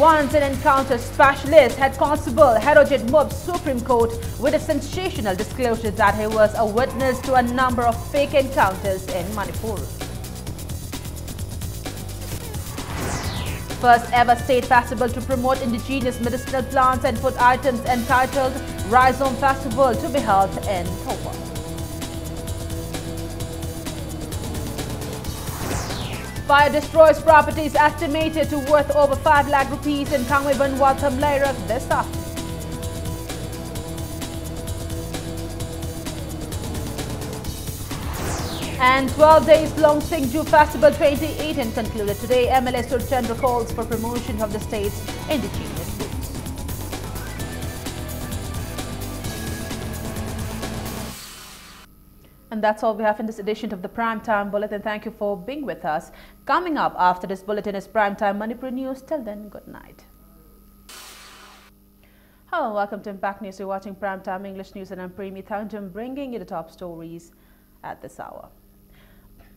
Once an encounter specialist, Head Constable Herojit moved Supreme Court with a sensational disclosure that he was a witness to a number of fake encounters in Manipur. First ever state festival to promote indigenous medicinal plants and food items entitled Rhizome Festival to be held in Polo. Fire destroys properties estimated to worth over 5 lakh rupees in Kangweban Waltham Lairak this afternoon. And 12 days long Cinco Festival 2018 concluded today. MLA Surchandra calls for promotion of the state's indigenous foods. And that's all we have in this edition of the Primetime Bulletin. Thank you for being with us. Coming up after this bulletin is Primetime Manipur News. Till then, good night. Hello, welcome to Impact News. You're watching Primetime English News and I'm Premi Thangjam, bringing you the top stories at this hour.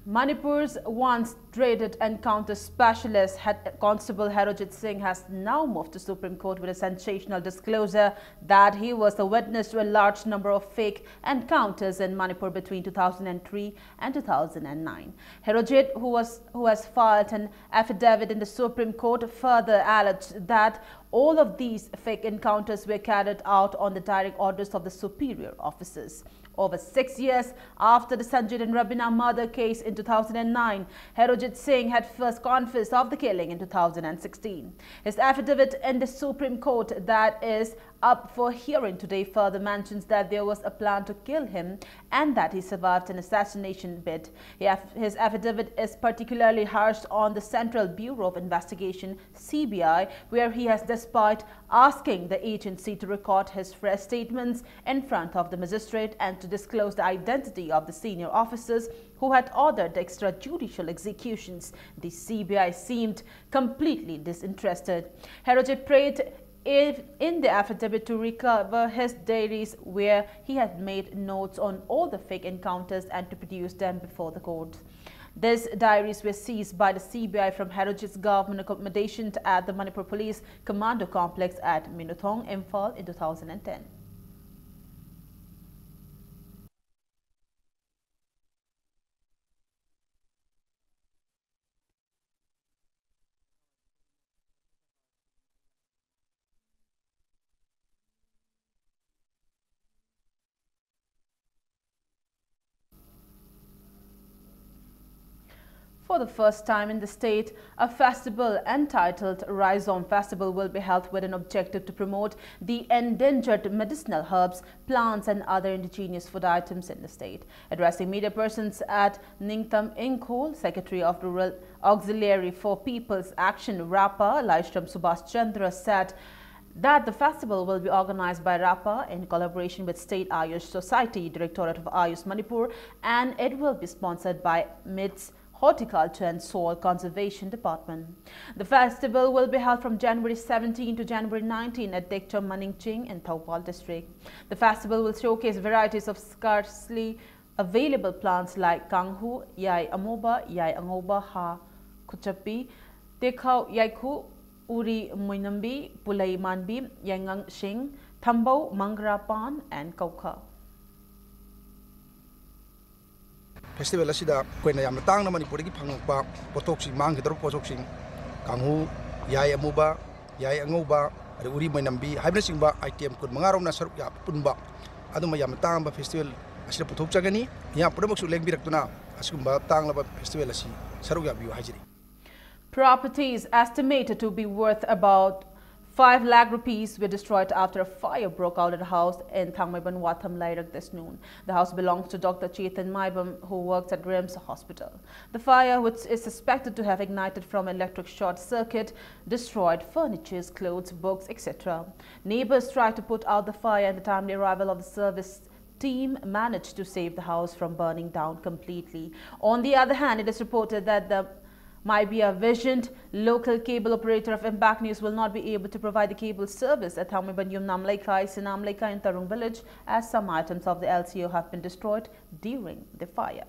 Manipur's once dreaded encounter specialist, Head Constable Herojit Singh, has now moved to Supreme Court with a sensational disclosure that he was the witness to a large number of fake encounters in Manipur between 2003 and 2009. Herojit, who has filed an affidavit in the Supreme Court, further alleged that all of these fake encounters were carried out on the direct orders of the superior officers. Over 6 years after the Sanjit and Rabina murder case in 2009, Herojit Singh had first confessed of the killing in 2016. His affidavit in the Supreme Court that is up for hearing today further mentions that there was a plan to kill him and that he survived an assassination bid. His affidavit is particularly harsh on the Central Bureau of Investigation, CBI, where he has, despite asking the agency to record his fresh statements in front of the magistrate and to disclose the identity of the senior officers who had ordered the extrajudicial executions, the CBI seemed completely disinterested. Herojit prayed in the affidavit to recover his diaries where he had made notes on all the fake encounters and to produce them before the court. These diaries were seized by the CBI from Herojit's government accommodation at the Manipur Police Commando Complex at Minuthong, Imphal in 2010. For the first time in the state, a festival entitled Rhizome Festival will be held with an objective to promote the endangered medicinal herbs, plants and other indigenous food items in the state. Addressing media persons at Ningtam Ingkhol, Secretary of Rural Auxiliary for People's Action, RAPA, Laishram Subhash Chandra, said that the festival will be organized by RAPA in collaboration with State Ayush Society, Directorate of Ayush Manipur, and it will be sponsored by MITS Horticulture and Soil Conservation Department. The festival will be held from January 17 to January 19 at Dekcham Maningching in Thoupal district. The festival will showcase varieties of scarcely available plants like kanghu, yai amoba ha kuchapi, tekhau yaiku, uri moinambi, pulai manbi, yangang shing, thambau, mangrapan and kauka. Festival asida koina yamna tangna Manipur gi phangpa potoksing mangidro potoksing kanghu yai amuba yai angoba uri mainambi haibna singba item kun mangarom na saruk ya punba aduma yamna tangba festival asida potok chagani ya pudamuksu lengbirakuna asumba tanglaba festival asi saruk ya biu hajiri. Properties estimated to be worth about 5 lakh rupees were destroyed after a fire broke out at a house in Thangmaiban Watham Lairak this noon. The house belongs to Dr. Chetan Maibam, who works at RIMS Hospital. The fire, which is suspected to have ignited from electric short circuit, destroyed furniture, clothes, books, etc. Neighbors tried to put out the fire, and the timely arrival of the service team managed to save the house from burning down completely. On the other hand, it is reported that the might be a visioned local cable operator of Impact News will not be able to provide the cable service at Thangmaiban Namlaikai, Sinamlaikai and Tarung village, as some items of the LCO have been destroyed during the fire.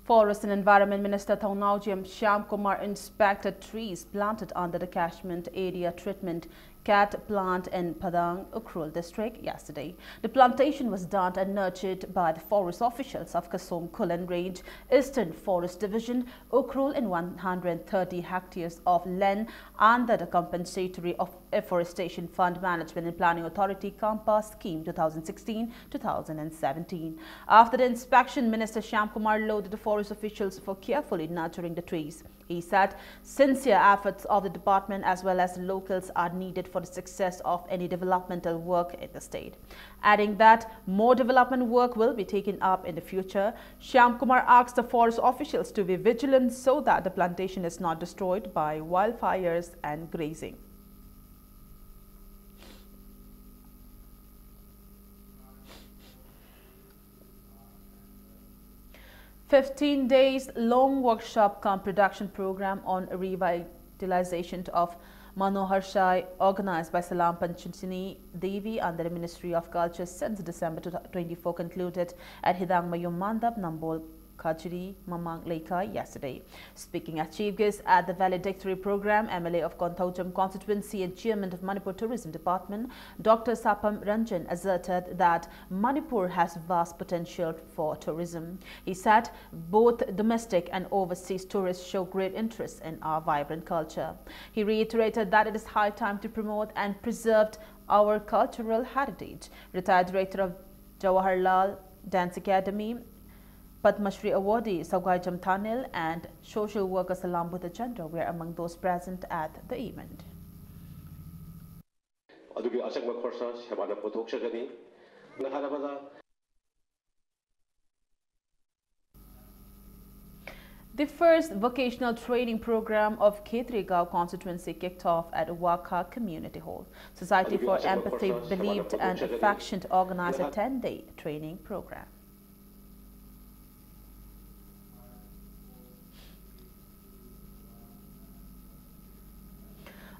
Forest and Environment Minister Thaunawjim Shyam Kumar inspected trees planted under the catchment area treatment cat plant in Padang, Ukhrul district yesterday. The plantation was done and nurtured by the forest officials of Kasum Kulan Range, Eastern Forest Division, Ukhrul in 130 hectares of land under the Compensatory Afforestation Fund Management and Planning Authority CAMPA scheme 2016-2017. After the inspection, Minister Shyam Kumar lauded the forest officials for carefully nurturing the trees. He said sincere efforts of the department as well as the locals are needed for the success of any developmental work in the state. Adding that more development work will be taken up in the future, Shyam Kumar asked the forest officials to be vigilant so that the plantation is not destroyed by wildfires and grazing. "15 days long workshop cum production program on revitalization of Manohar Shai, organized by Salam Panchini Devi under the Ministry of Culture since December 2024, concluded at Hidang Mayum Mandap, Nambol, Kajri, Mamang Lekha yesterday. Speaking as chief guest at the valedictory program, MLA of Konthaujam constituency and chairman of Manipur Tourism Department, Dr. Sapam Ranjan asserted that Manipur has vast potential for tourism. He said both domestic and overseas tourists show great interest in our vibrant culture. He reiterated that it is high time to promote and preserve our cultural heritage. Retired director of Jawaharlal Dance Academy, Padma Shri awardee Saugwai Jamthanil and social worker Salam Buddha Chandra were among those present at the event. The first vocational training program of Khetrigao constituency kicked off at Waka Community Hall. Society for Empathy Believed and Affection organized a 10-day training program.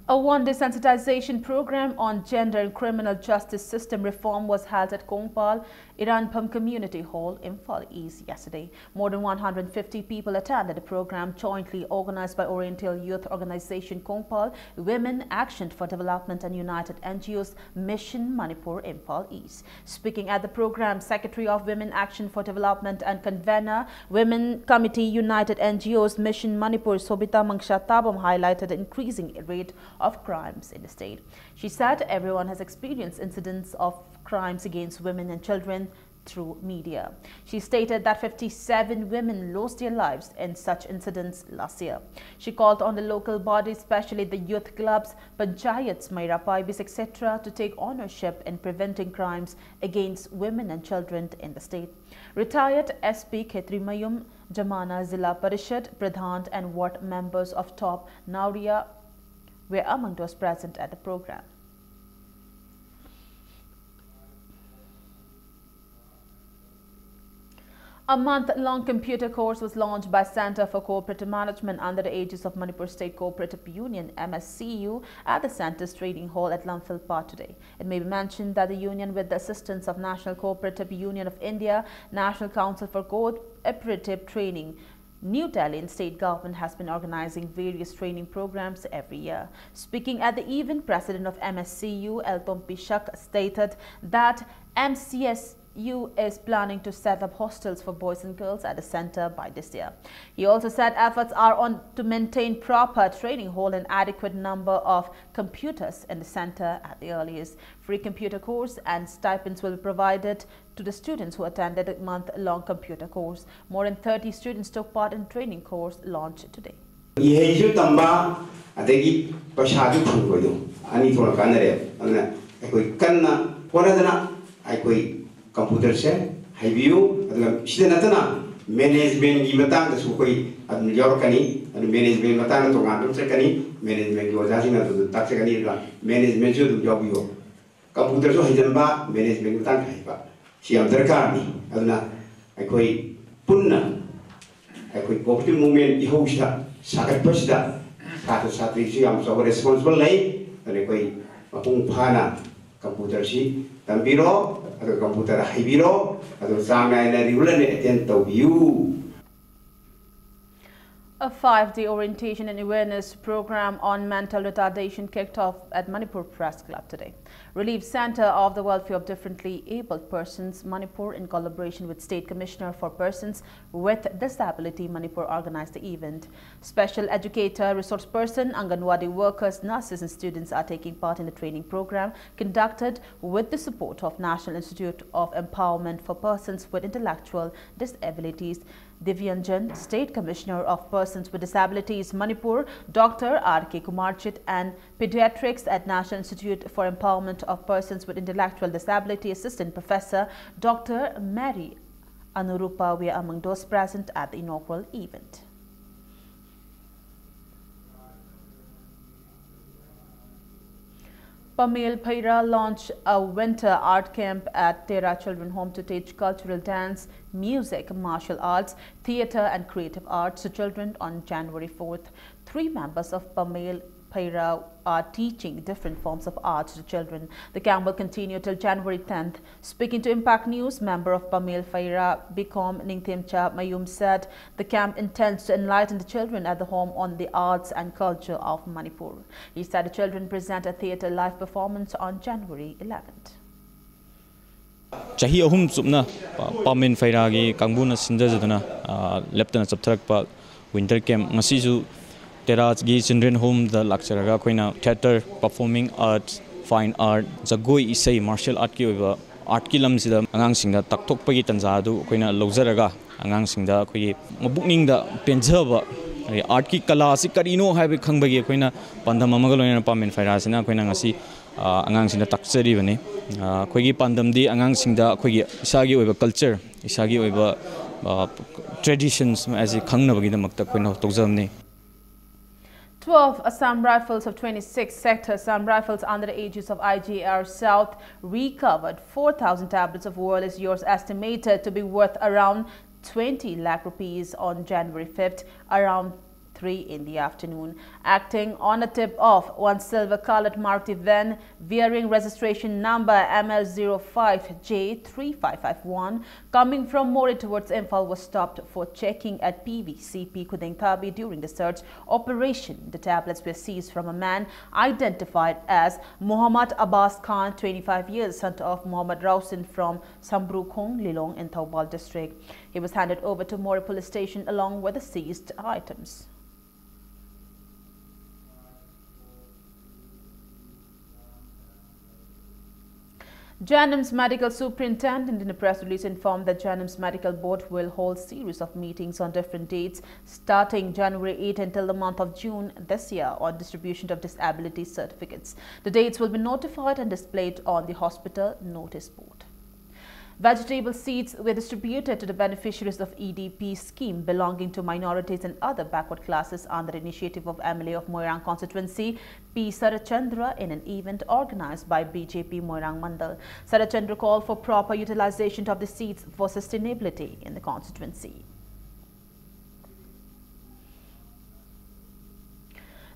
A one-day sensitization program on gender and criminal justice system reform was held at Kongpal, Iranpam Community Hall, Imphal East yesterday. More than 150 people attended the program jointly organized by Oriental Youth Organization Kongpal, Women Action for Development and United NGOs Mission Manipur, Imphal East. Speaking at the program, Secretary of Women Action for Development and Convener, Women Committee United NGOs Mission Manipur, Sobita Mangsha Tabam highlighted the increasing rate of crimes in the state. She said everyone has experienced incidents of crimes against women and children through media. She stated that 57 women lost their lives in such incidents last year. She called on the local bodies, especially the youth clubs, panchayats, Maira Paibis, etc., to take ownership in preventing crimes against women and children in the state. Retired SP Khetri Mayum, Jamana Zilla Parishad, Pradhan and ward members of Top Nauria were among those present at the program. A month-long computer course was launched by Center for Cooperative Management under the aegis of Manipur State Cooperative Union (MSCU) at the center's training hall at Lamphil Park today. It may be mentioned that the union, with the assistance of National Cooperative Union of India, National Council for Cooperative Training, New Delhi and state government has been organizing various training programs every year. Speaking at the event, President of MSCU, Elton Pishak, stated that MCSU is planning to set up hostels for boys and girls at the center by this year. He also said efforts are on to maintain proper training hall and adequate number of computers in the center at the earliest. Free computer course and stipends will be provided to the students who attended a month-long computer course. More than 30 students took part in training course launched today. Computer se habiu sidana management gi matang da su koi adun yor kani adu management matang to ngam se kani management gi wajah sina du tak se kani la management ju du job yo computer so hijan ba management matang hai ba siam darkar ni aduna ai koi punna ai koi cooperative movement i hosta sakat pasida satu satri si am so responsible lai ane koi mapung phana computer si tambiro atau komputer hibiro atau sama yang regular ni attend tahu view. A 5-day orientation and awareness program on mental retardation kicked off at Manipur Press Club today. Relief Center of the Welfare of Differently Abled Persons, Manipur, in collaboration with State Commissioner for Persons with Disability, Manipur, organized the event. Special educator, resource person, Anganwadi workers, nurses and students are taking part in the training program conducted with the support of National Institute of Empowerment for Persons with Intellectual Disabilities. Divyanjan, State Commissioner of Persons with Disabilities, Manipur, Dr. R.K. Kumarchit, and Pediatrics at National Institute for Empowerment of Persons with Intellectual Disability Assistant Professor Dr. Mary Anurupa were among those present at the inaugural event. Pamil Phaira launched a winter art camp at Tera Children Home to teach cultural dance, music, martial arts, theatre and creative arts to children on January 4th. 3 members of Pamil Phaira are teaching different forms of art to children. The camp will continue till January 10th. Speaking to Impact News, member of Pamil Phaira, Bikom Ningthimcha Mayum said the camp intends to enlighten the children at the home on the arts and culture of Manipur. He said the children present a theatre live performance on January 11th. Chahi ahum subna Pamil Phaira gi kangbuna sinjaduna leptana chaptharakpa winter camp ngasisu Tera Children Home the Lakcharaga Koina theatre, performing arts, fine art, Zagoi Isai, martial art ki oiba art ki lamsida angang singda taktokpagi tanjadu koina lojaraga angang singda koi mabukning da penjaba art ki kala si karino haibe khangbagi koina pandam amaga loina Pamil Phaira sina koina ngasi angang singda takchari bane koigi pandam di angang singda koigi isagi oiba culture, isagi oiba traditions as khangnabagi damakta koina tokjamni. 12 Assam Rifles of 26 sector Assam Rifles under the aegis of IGR South recovered 4,000 tablets of wireless yours estimated to be worth around 20 lakh rupees on January 5th around 3 in the afternoon. Acting on a tip of one silver-colored Maruti van bearing registration number ML05J3551 coming from Mori towards Imphal was stopped for checking at PVCP Kudengthabi during the search operation. The tablets were seized from a man identified as Muhammad Abbas Khan, 25 years, son of Muhammad Rausin from Sambrukhong, Lilong in Thoubal district. He was handed over to Mori police station along with the seized items. JANM's medical superintendent in a press release informed that JANM's medical board will hold series of meetings on different dates starting January 8 until the month of June this year on distribution of disability certificates. The dates will be notified and displayed on the hospital notice board. Vegetable seeds were distributed to the beneficiaries of EDP scheme belonging to minorities and other backward classes under the initiative of MLA of Moirang constituency P. Sarachandra in an event organized by BJP Moirang Mandal. Sarachandra called for proper utilization of the seeds for sustainability in the constituency.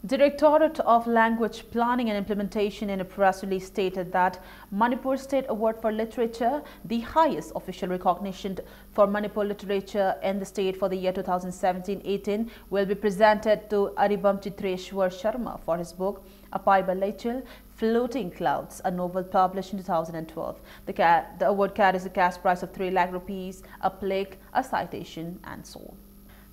Directorate of Language Planning and Implementation in a press release stated that Manipur State Award for Literature, the highest official recognition for Manipur literature in the state for the year 2017-18, will be presented to Aribam Chitreshwar Sharma for his book Apai Balaichil, Floating Clouds, a novel published in 2012. The award carries a cash prize of 3 lakh rupees, a plaque, a citation and so on.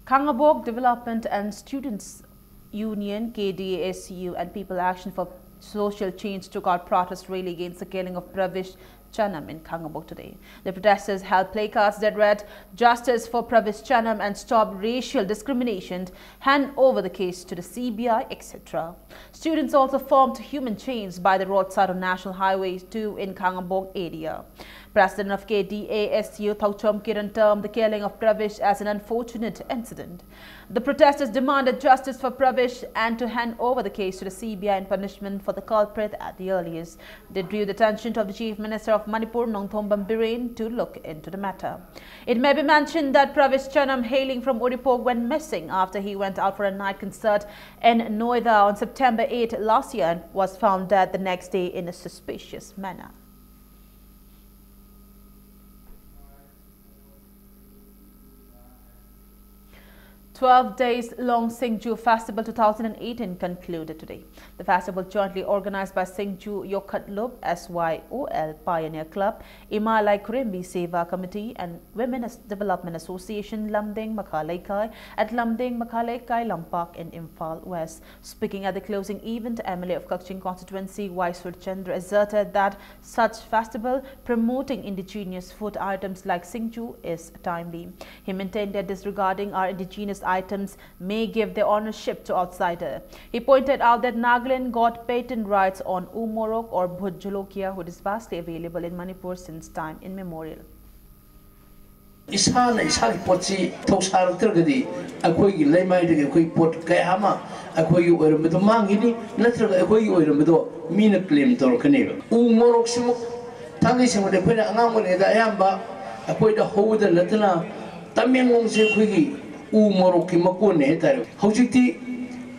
Kangabok Development and Students Union, KDASU and People Action for Social Change took out protest rally against the killing of Pravish Chanam in Kangabok today. The protesters held placards that read, "Justice for Pravish Chanam and stop racial discrimination, hand over the case to the CBI," etc. Students also formed human chains by the roadside on National Highway 2 in Kangabok area. President of KDASU, Thauchom Kiran, termed the killing of Pravish as an unfortunate incident. The protesters demanded justice for Pravish and to hand over the case to the CBI and punishment for the culprit at the earliest. They drew the attention of the Chief Minister of Manipur, Nongthombam Biren, to look into the matter. It may be mentioned that Pravish Chanam, hailing from Uripok, went missing after he went out for a night concert in Noida on September 8 last year and was found dead the next day in a suspicious manner. 12 days long Cinco Festival 2018 concluded today. The festival, jointly organized by Cinco Yokatlub SYOL Pioneer Club, Imalai Kurimbi Seva Committee and Women's Development Association Lamding Makalaikai at Lamding Makalaikai Lampak in Imphal West. Speaking at the closing event, MLA of Kakching constituency Waisur Chandra asserted that such festival promoting indigenous food items like Cinco is timely. He maintained that disregarding our indigenous items may give their ownership to outsider. He pointed out that Nagaland got patent rights on Umorok or Bhujolokia, which is vastly available in Manipur since time immemorial. Isana isaki potsi thosar tergadi akoi gi leimai de akoi pot kayama akoi oiramdo mangini natraga akoi oiramdo mina claim tor kaneba Umorok simu tangi simu de phena angam ne da ayamba akoi da howda latna tamyangong se khoi gi Umorok ki makon ne tar hojiti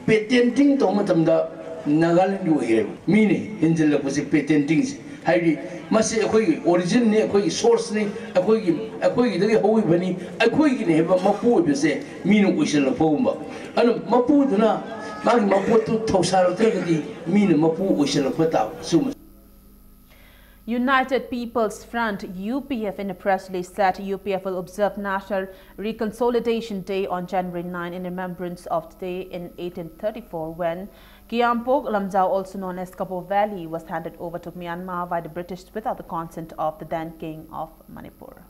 patenting to matamda Nagaland yu here mini hinjel ko se patenting hairi masi akoi origin ne akoi source ne akoi dagi howi bani akoi gi ne ba mapu be se minu uisel fogumba anu mapu duna magi mapu tu thosar tergadi minu mapu uisel fata sum. United People's Front UPF in a press release said UPF will observe National Reconsolidation Day on January 9 in remembrance of the day in 1834 when Kiampok Lamjao, also known as Kapo Valley, was handed over to Myanmar by the British without the consent of the then King of Manipur.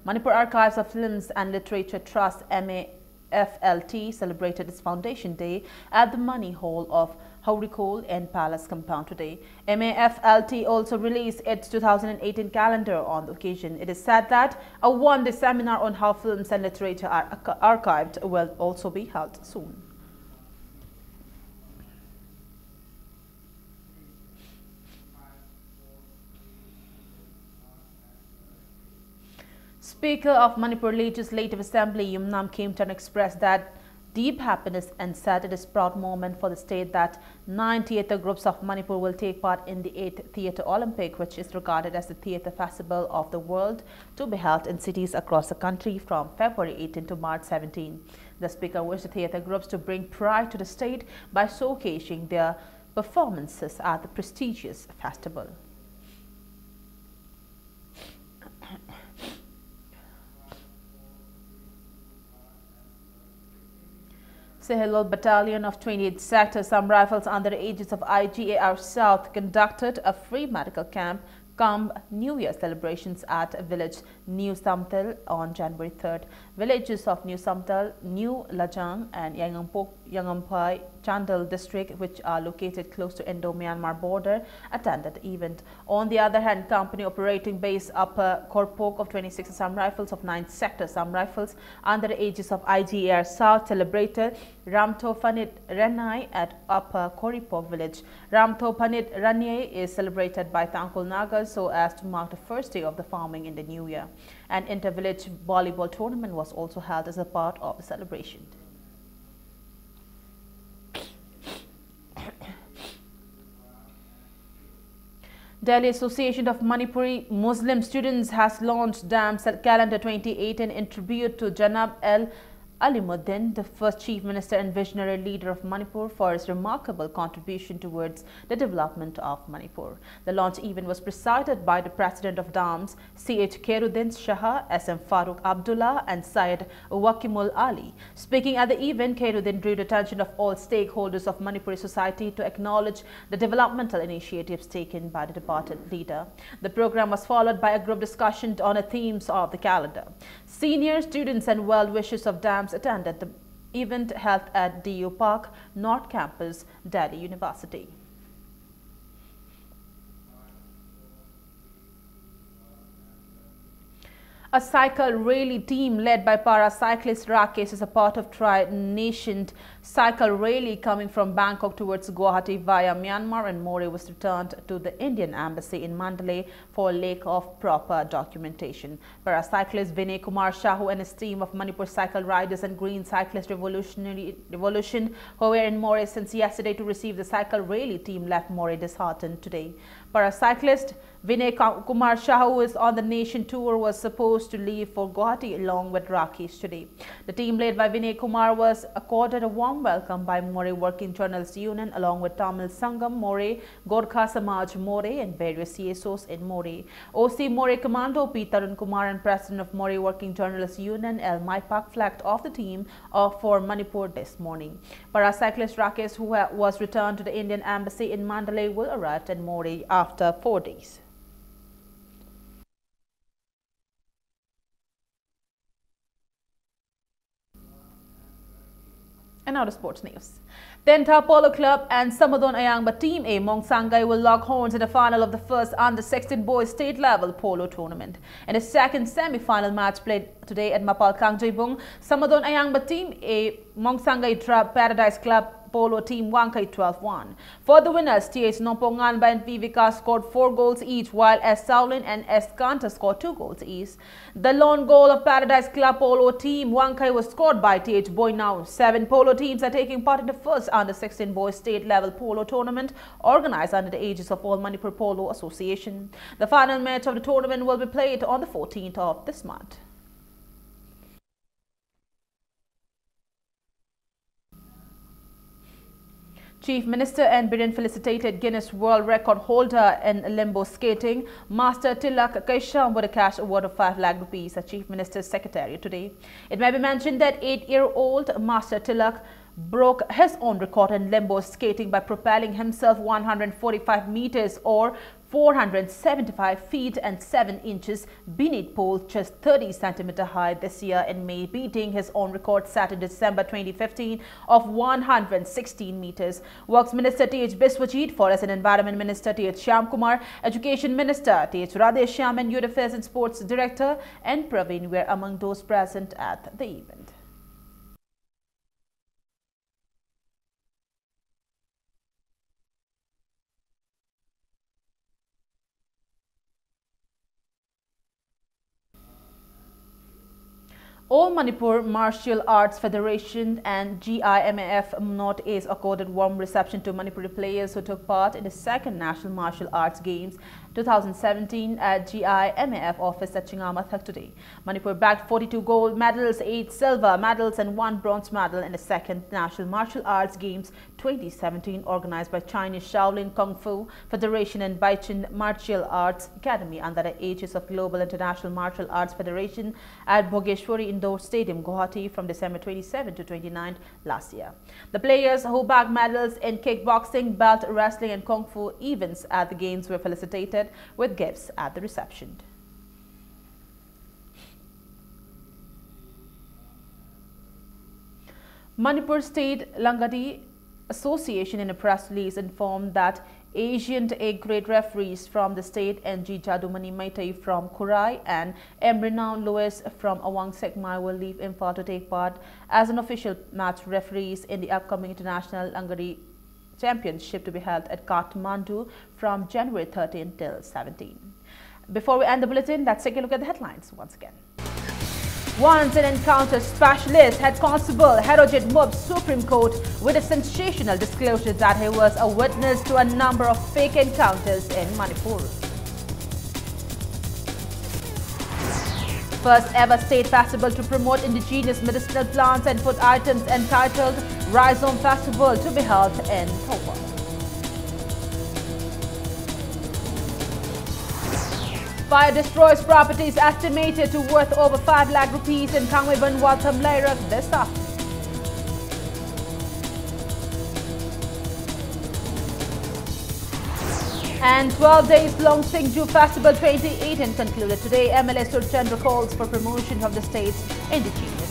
Manipur Archives of Films and Literature Trust MAF LT celebrated its Foundation Day at the Money Hall of Haurikol and Palace Compound today. MAF LT also released its 2018 calendar on the occasion. It is said that a one-day seminar on how films and literature are archived will also be held soon. Speaker of Manipur Legislative Assembly Yumnam Khemchand expressed that deep happiness and said it is a proud moment for the state that 9 theatre groups of Manipur will take part in the 8th Theatre Olympic, which is regarded as the theatre festival of the world to be held in cities across the country from February 18 to March 17. The speaker wished the theatre groups to bring pride to the state by showcasing their performances at the prestigious festival. Sehilol Battalion of 28th Sector, Assam Rifles under the aegis of IGAR South conducted a free medical camp come New Year celebrations at village New Samtal on January 3rd. Villages of New Samtal, New Lajang and Yangampai Chandal district, which are located close to Indo-Myanmar border, attended the event. On the other hand, company operating base Upper Korpok of 26 Assam Rifles of 9th Sector Assam Rifles under the aegis of IGAR South celebrated Ramtho Panit Ranai at Upper Koripok village. Ramtho Panit Ranai is celebrated by Tangkol Nagas so as to mark the first day of the farming in the new year. An inter-village volleyball tournament was also held as a part of the celebration. Delhi Association of Manipuri Muslim Students has launched Dams Calendar 2018 in tribute to Janab L. Alimuddin, the first Chief Minister and visionary leader of Manipur, for his remarkable contribution towards the development of Manipur. The launch event was presided by the President of DAMS, C.H. Khairuddin Shah, S.M. Farooq Abdullah and Syed Wakimul Ali. Speaking at the event, Khairuddin drew the attention of all stakeholders of Manipuri society to acknowledge the developmental initiatives taken by the departed leader. The program was followed by a group discussion on the themes of the calendar. Senior students and well-wishers of DAMS attended the event held at DU Park, North Campus, Delhi University. A cycle rally team led by para-cyclist Rakesh is a part of TriNations cycle rally coming from Bangkok towards Guwahati via Myanmar, and More was returned to the Indian Embassy in Mandalay for lack of proper documentation. Para-cyclist Vinay Kumar Shahu and his team of Manipur Cycle Riders and Green Cyclist Revolution, who were in More since yesterday to receive the cycle rally team, left More disheartened today. Para-cyclist Vinay Kumar Shahu, who is on the nation tour, was supposed supposed to leave for Guwahati along with Rakesh today. The team led by Vinay Kumar was accorded a warm welcome by More Working Journalists Union along with Tamil Sangam More, Gorkha Samaj More and various CSOs in More. OC More Commando P. Tarun Kumar and President of More Working Journalists Union L. Maipak flagged off the team for Manipur this morning. Paracyclist Rakesh, who was returned to the Indian Embassy in Mandalay, will arrive in More after 4 days. And now to sports news. The entire Polo Club and Samadon Ayangba Team A Mongsangai will lock horns in the final of the first under-16 boys state level Polo Tournament. In the second semi-final match played today at Mapal Kangjibung, Samadon Ayangba Team A Mongsangai dropped Paradise Club Polo Team Wankai 12-1. For the winners, TH Nomponganba and Vivika scored 4 goals each, while S. Saulin and S. Kanta scored 2 goals each. The lone goal of Paradise Club Polo Team Wankai was scored by TH Boynau. 7 polo teams are taking part in the first under-16 boys state level polo tournament organized under the aegis of All Manipur Polo Association. The final match of the tournament will be played on the 14th of this month. Chief Minister and Biren felicitated Guinness World Record holder in limbo skating, Master Tilak Kaisham, with a cash award of 5 lakh rupees at Chief Minister's Secretariat today. It may be mentioned that 8-year-old Master Tilak broke his own record in limbo skating by propelling himself 145 meters or 475 feet and 7 inches beneath pole just 30 centimeter high this year in May, beating his own record set in December 2015 of 116 meters. Works Minister T.H. Biswajit, Forest and Environment Minister T.H. Shyam Kumar, Education Minister T.H. Radheshyam and Youth Affairs and Sports Director N. Praveen were among those present at the event. All Manipur Martial Arts Federation and GIMAF North East accorded warm reception to Manipuri players who took part in the second National Martial Arts Games 2017 at GIMAF office at Chingamathak today. Manipur bagged 42 gold medals, 8 silver medals and 1 bronze medal in the second National Martial Arts Games 2017 organized by Chinese Shaolin Kung Fu Federation and Baichin Martial Arts Academy under the aegis of Global International Martial Arts Federation at Bhogeshwari Indoor Stadium, Guwahati from December 27 to 29 last year. The players who bagged medals in kickboxing, belt wrestling and Kung Fu events at the games were felicitated with gifts at the reception. Manipur State Langadi Association in a press release informed that Asian A-grade referees from the state N.G. Jadumani Maitai from Kurai and M. Renown Lewis from Awang Sekmai will leave Imphal to take part as an official match referees in the upcoming International Langadi Championship to be held at Kathmandu from January 13 till 17. Before we end the bulletin, let's take a look at the headlines once again. Once an encounter specialist, Head Constable Herojit Mub Supreme Court with a sensational disclosure that he was a witness to a number of fake encounters in Manipur. First ever state festival to promote indigenous medicinal plants and food items entitled Rhizome Festival to be held in Thopa. Fire destroys properties estimated to worth over 5 lakh rupees in Kangweban Waltham Lairak this afternoon. And 12 days long Singju Festival 2018 concluded today. MLA Surchandra calls for promotion of the state's indigenous